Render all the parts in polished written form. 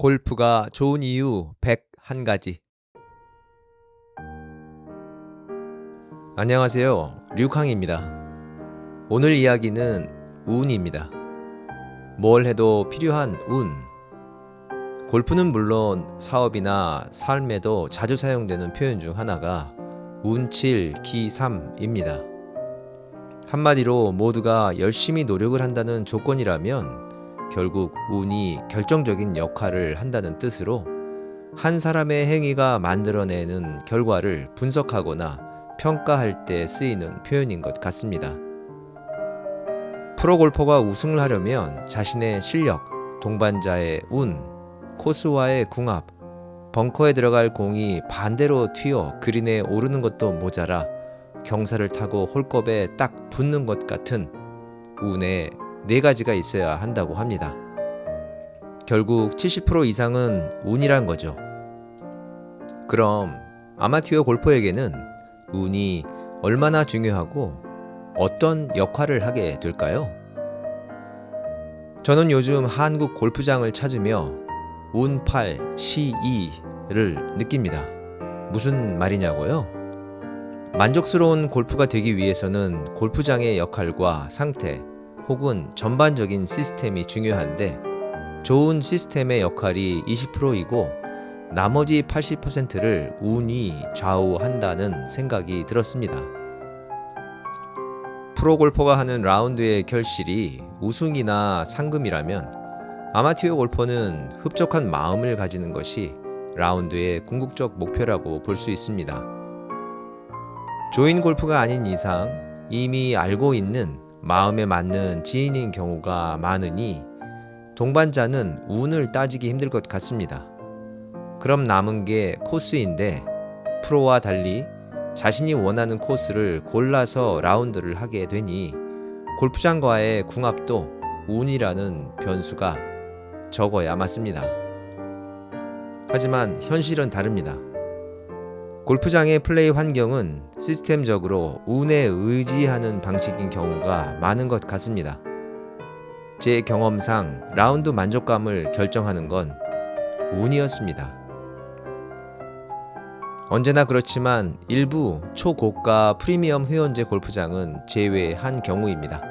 골프가 좋은 이유 101가지. 안녕하세요. 류캉입니다. 오늘 이야기는 운입니다. 뭘 해도 필요한 운. 골프는 물론 사업이나 삶에도 자주 사용되는 표현 중 하나가 운칠 기삼입니다. 한마디로 모두가 열심히 노력을 한다는 조건이라면 결국 운이 결정적인 역할을 한다는 뜻으로 한 사람의 행위가 만들어내는 결과를 분석하거나 평가할 때 쓰이는 표현인 것 같습니다. 프로골퍼가 우승을 하려면 자신의 실력, 동반자의 운, 코스와의 궁합, 벙커에 들어갈 공이 반대로 튀어 그린에 오르는 것도 모자라 경사를 타고 홀컵에 딱 붙는 것 같은 운의 4가지가 있어야 한다고 합니다. 결국 70% 이상은 운이란 거죠. 그럼 아마추어 골퍼에게는 운이 얼마나 중요하고 어떤 역할을 하게 될까요? 저는 요즘 한국 골프장을 찾으며 운8, 시2를 느낍니다. 무슨 말이냐고요? 만족스러운 골프가 되기 위해서는 골프장의 역할과 상태 혹은 전반적인 시스템이 중요한데 좋은 시스템의 역할이 20%이고 나머지 80%를 운이 좌우한다는 생각이 들었습니다. 프로골퍼가 하는 라운드의 결실이 우승이나 상금이라면 아마추어 골퍼는 흡족한 마음을 가지는 것이 라운드의 궁극적 목표라고 볼 수 있습니다. 조인 골프가 아닌 이상 이미 알고 있는 마음에 맞는 지인인 경우가 많으니 동반자는 운을 따지기 힘들 것 같습니다. 그럼 남은 게 코스인데 프로와 달리 자신이 원하는 코스를 골라서 라운드를 하게 되니 골프장과의 궁합도 운이라는 변수가 적어야 맞습니다. 하지만 현실은 다릅니다. 골프장의 플레이 환경은 시스템적으로 운에 의지하는 방식인 경우가 많은 것 같습니다. 제 경험상 라운드 만족감을 결정하는 건 운이었습니다. 언제나 그렇지만 일부 초고가 프리미엄 회원제 골프장은 제외한 경우입니다.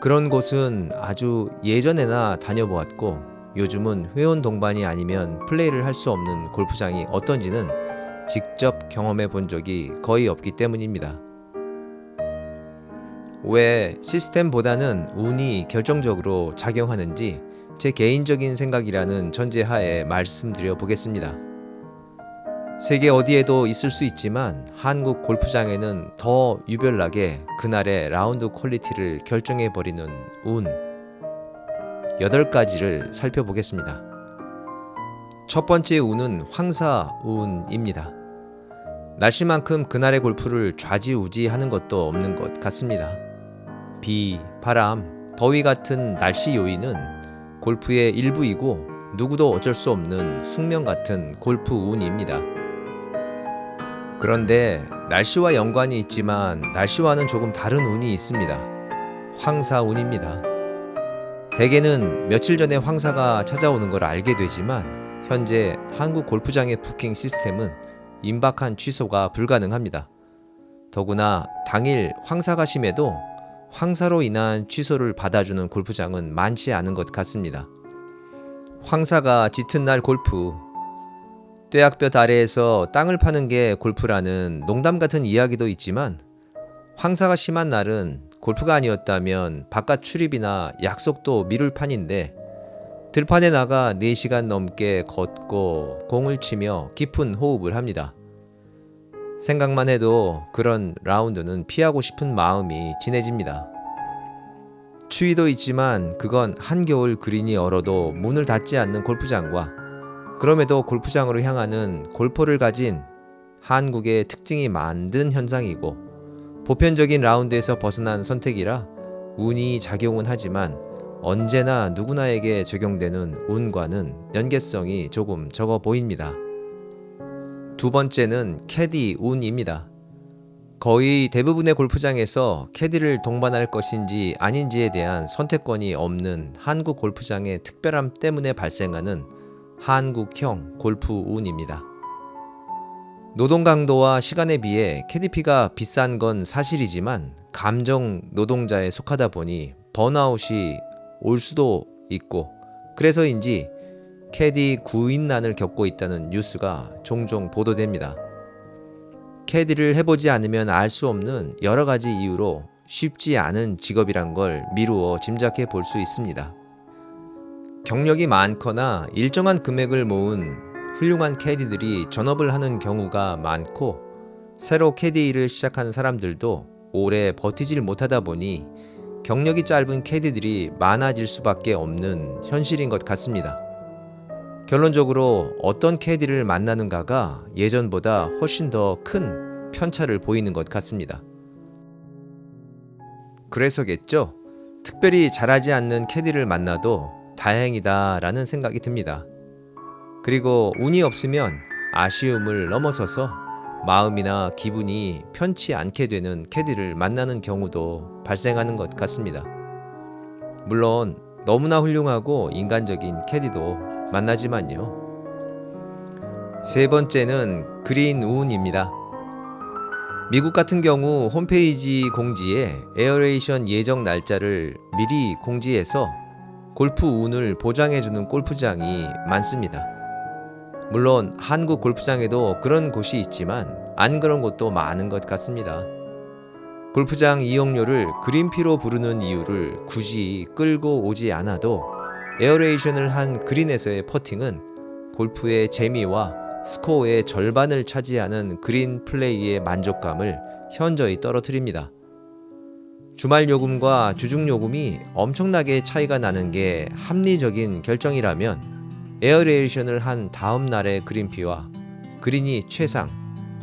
그런 곳은 아주 예전에나 다녀보았고 요즘은 회원 동반이 아니면 플레이를 할 수 없는 골프장이 어떤지는 직접 경험해 본 적이 거의 없기 때문입니다. 왜 시스템보다는 운이 결정적으로 작용하는지 제 개인적인 생각이라는 전제하에 말씀드려 보겠습니다. 세계 어디에도 있을 수 있지만 한국 골프장에는 더 유별나게 그날의 라운드 퀄리티를 결정해 버리는 운 8가지를 살펴보겠습니다. 첫 번째 운은 황사운입니다. 날씨만큼 그날의 골프를 좌지우지하는 것도 없는 것 같습니다. 비, 바람, 더위 같은 날씨 요인은 골프의 일부이고 누구도 어쩔 수 없는 숙명 같은 골프 운입니다. 그런데 날씨와 연관이 있지만 날씨와는 조금 다른 운이 있습니다. 황사운입니다. 대개는 며칠 전에 황사가 찾아오는 걸 알게 되지만 현재 한국 골프장의 부킹 시스템은 임박한 취소가 불가능합니다. 더구나 당일 황사가 심해도 황사로 인한 취소를 받아주는 골프장은 많지 않은 것 같습니다. 황사가 짙은 날 골프, 뙤약볕 아래에서 땅을 파는 게 골프라는 농담 같은 이야기도 있지만 황사가 심한 날은 골프가 아니었다면 바깥 출입이나 약속도 미룰 판인데 들판에 나가 4시간 넘게 걷고 공을 치며 깊은 호흡을 합니다. 생각만 해도 그런 라운드는 피하고 싶은 마음이 진해집니다. 추위도 있지만 그건 한겨울 그린이 얼어도 문을 닫지 않는 골프장과 그럼에도 골프장으로 향하는 골퍼를 가진 한국의 특징이 만든 현상이고 보편적인 라운드에서 벗어난 선택이라 운이 작용은 하지만 언제나 누구나에게 적용되는 운과는 연계성이 조금 적어 보입니다. 두 번째는 캐디 운입니다. 거의 대부분의 골프장에서 캐디를 동반할 것인지 아닌지에 대한 선택권이 없는 한국 골프장의 특별함 때문에 발생하는 한국형 골프 운입니다. 노동 강도와 시간에 비해 KDP가 비싼 건 사실이지만 감정 노동자에 속하다 보니 번아웃이 올 수도 있고 그래서인지 캐디 구인난을 겪고 있다는 뉴스가 종종 보도됩니다. 캐디를 해보지 않으면 알 수 없는 여러 가지 이유로 쉽지 않은 직업이란 걸 미루어 짐작해 볼 수 있습니다. 경력이 많거나 일정한 금액을 모은 훌륭한 캐디들이 전업을 하는 경우가 많고 새로 캐디 일을 시작한 사람들도 오래 버티질 못하다 보니 경력이 짧은 캐디들이 많아질 수밖에 없는 현실인 것 같습니다. 결론적으로 어떤 캐디를 만나는가가 예전보다 훨씬 더 큰 편차를 보이는 것 같습니다. 그래서겠죠. 특별히 잘하지 않는 캐디를 만나도 다행이다라는 생각이 듭니다. 그리고 운이 없으면 아쉬움을 넘어서서 마음이나 기분이 편치 않게 되는 캐디를 만나는 경우도 발생하는 것 같습니다. 물론 너무나 훌륭하고 인간적인 캐디도 만나지만요. 세 번째는 그린 운입니다. 미국 같은 경우 홈페이지 공지에 에어레이션 예정 날짜를 미리 공지해서 골프 운을 보장해주는 골프장이 많습니다. 물론 한국 골프장에도 그런 곳이 있지만 안 그런 곳도 많은 것 같습니다. 골프장 이용료를 그린피로 부르는 이유를 굳이 끌고 오지 않아도 에어레이션을 한 그린에서의 퍼팅은 골프의 재미와 스코어의 절반을 차지하는 그린 플레이의 만족감을 현저히 떨어뜨립니다. 주말 요금과 주중 요금이 엄청나게 차이가 나는 게 합리적인 결정이라면 에어레이션을 한 다음 날의 그린피와 그린이 최상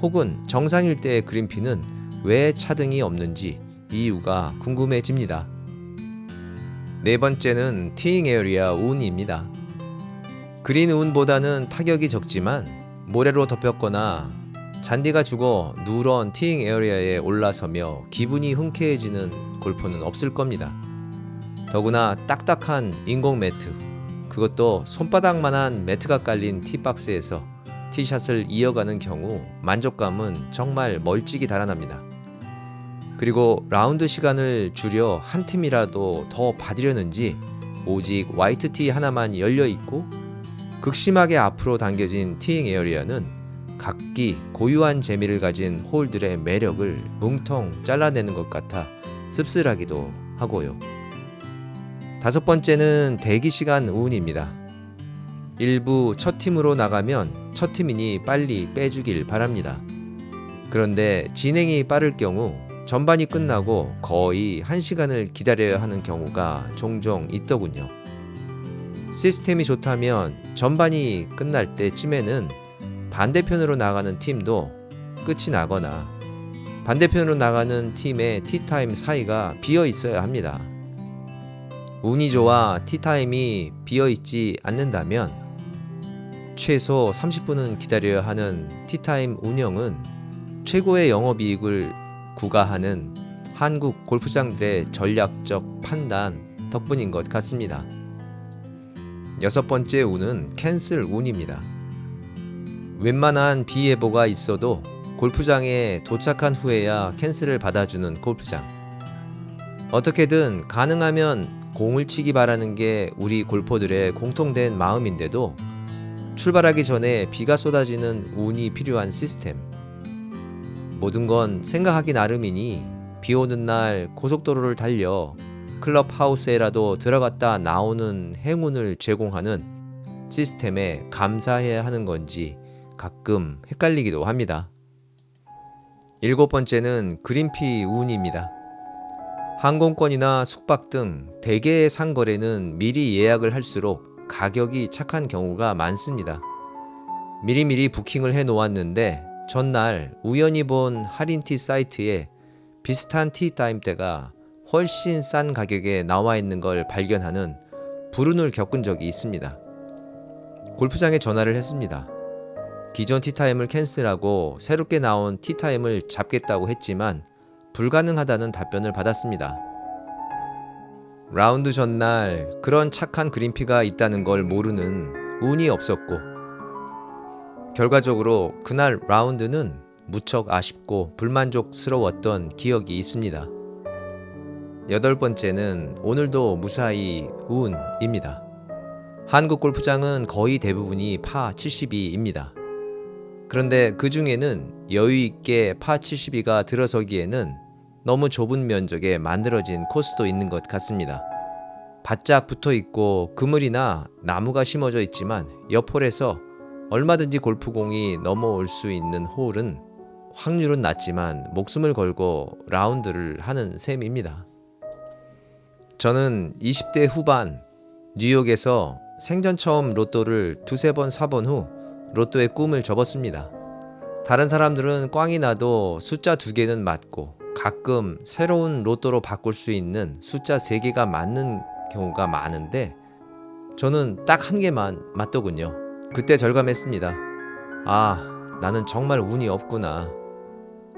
혹은 정상일 때의 그린피는 왜 차등이 없는지 이유가 궁금해집니다. 네 번째는 티잉 에어리아 운입니다. 그린 운보다는 타격이 적지만 모래로 덮였거나 잔디가 죽어 누런 티잉 에어리아에 올라서며 기분이 흔쾌해지는 골퍼는 없을 겁니다. 더구나 딱딱한 인공 매트, 그것도 손바닥만한 매트가 깔린 티박스에서 티샷을 이어가는 경우 만족감은 정말 멀찍이 달아납니다. 그리고 라운드 시간을 줄여 한 팀이라도 더 받으려는지 오직 화이트티 하나만 열려있고 극심하게 앞으로 당겨진 티잉 에어리아는 각기 고유한 재미를 가진 홀들의 매력을 뭉텅 잘라내는 것 같아 씁쓸하기도 하고요. 다섯 번째는 대기시간 운입니다. 일부 첫 팀으로 나가면 첫 팀이니 빨리 빼주길 바랍니다. 그런데 진행이 빠를 경우 전반이 끝나고 거의 1시간을 기다려야 하는 경우가 종종 있더군요. 시스템이 좋다면 전반이 끝날 때쯤에는 반대편으로 나가는 팀도 끝이 나거나 반대편으로 나가는 팀의 티타임 사이가 비어 있어야 합니다. 운이 좋아 티타임이 비어 있지 않는다면 최소 30분은 기다려야 하는 티타임 운영은 최고의 영업이익을 구가하는 한국 골프장들의 전략적 판단 덕분인 것 같습니다. 여섯 번째 운은 캔슬 운입니다. 웬만한 비예보가 있어도 골프장에 도착한 후에야 캔슬을 받아주는 골프장. 어떻게든 가능하면 공을 치기 바라는 게 우리 골퍼들의 공통된 마음인데도 출발하기 전에 비가 쏟아지는 운이 필요한 시스템. 모든 건 생각하기 나름이니 비 오는 날 고속도로를 달려 클럽하우스에라도 들어갔다 나오는 행운을 제공하는 시스템에 감사해야 하는 건지 가끔 헷갈리기도 합니다. 일곱 번째는 그린피 운입니다. 항공권이나 숙박 등 대개의 상거래는 미리 예약을 할수록 가격이 착한 경우가 많습니다. 미리미리 부킹을 해 놓았는데 전날 우연히 본 할인티 사이트에 비슷한 티타임대가 훨씬 싼 가격에 나와 있는 걸 발견하는 불운을 겪은 적이 있습니다. 골프장에 전화를 했습니다. 기존 티타임을 캔슬하고 새롭게 나온 티타임을 잡겠다고 했지만 불가능하다는 답변을 받았습니다. 라운드 전날 그런 착한 그린피가 있다는 걸 모르는 운이 없었고 결과적으로 그날 라운드는 무척 아쉽고 불만족스러웠던 기억이 있습니다. 8번째는 오늘도 무사히 운입니다. 한국 골프장은 거의 대부분이 파 72입니다. 그런데 그 중에는 여유있게 파 72가 들어서기에는 너무 좁은 면적에 만들어진 코스도 있는 것 같습니다. 바짝 붙어 있고 그물이나 나무가 심어져 있지만 옆 홀에서 얼마든지 골프공이 넘어올 수 있는 홀은 확률은 낮지만 목숨을 걸고 라운드를 하는 셈입니다. 저는 20대 후반 뉴욕에서 생전 처음 로또를 2-3번 사본 후 로또의 꿈을 접었습니다. 다른 사람들은 꽝이 나도 숫자 2개는 맞고 가끔 새로운 로또로 바꿀 수 있는 숫자 3개가 맞는 경우가 많은데 저는 딱 1개만 맞더군요. 그때 절감했습니다. 아, 나는 정말 운이 없구나.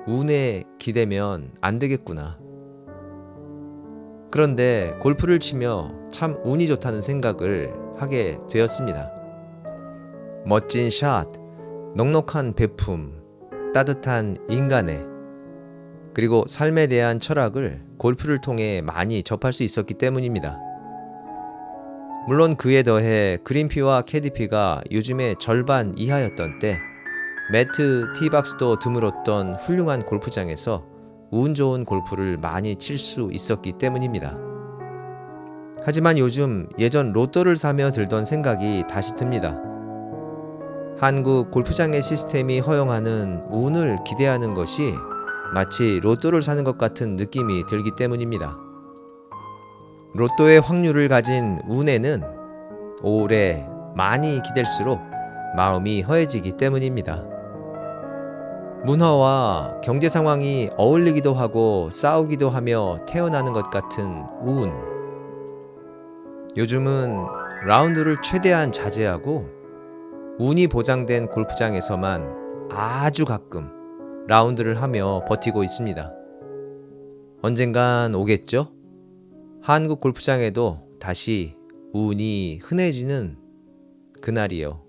운에 기대면 안 되겠구나. 그런데 골프를 치며 참 운이 좋다는 생각을 하게 되었습니다. 멋진 샷, 넉넉한 배품, 따뜻한 인간애, 그리고 삶에 대한 철학을 골프를 통해 많이 접할 수 있었기 때문입니다. 물론 그에 더해 그린피와 캐디피가 요즘에 절반 이하였던 때 매트 티박스도 드물었던 훌륭한 골프장에서 운 좋은 골프를 많이 칠 수 있었기 때문입니다. 하지만 요즘 예전 로또를 사며 들던 생각이 다시 듭니다. 한국 골프장의 시스템이 허용하는 운을 기대하는 것이 마치 로또를 사는 것 같은 느낌이 들기 때문입니다. 로또의 확률을 가진 운에는 오래 많이 기댈수록 마음이 허해지기 때문입니다. 문화와 경제 상황이 어울리기도 하고 싸우기도 하며 태어나는 것 같은 운. 요즘은 라운드를 최대한 자제하고 운이 보장된 골프장에서만 아주 가끔 라운드를 하며 버티고 있습니다. 언젠간 오겠죠? 한국 골프장에도 다시 운이 흔해지는 그날이요.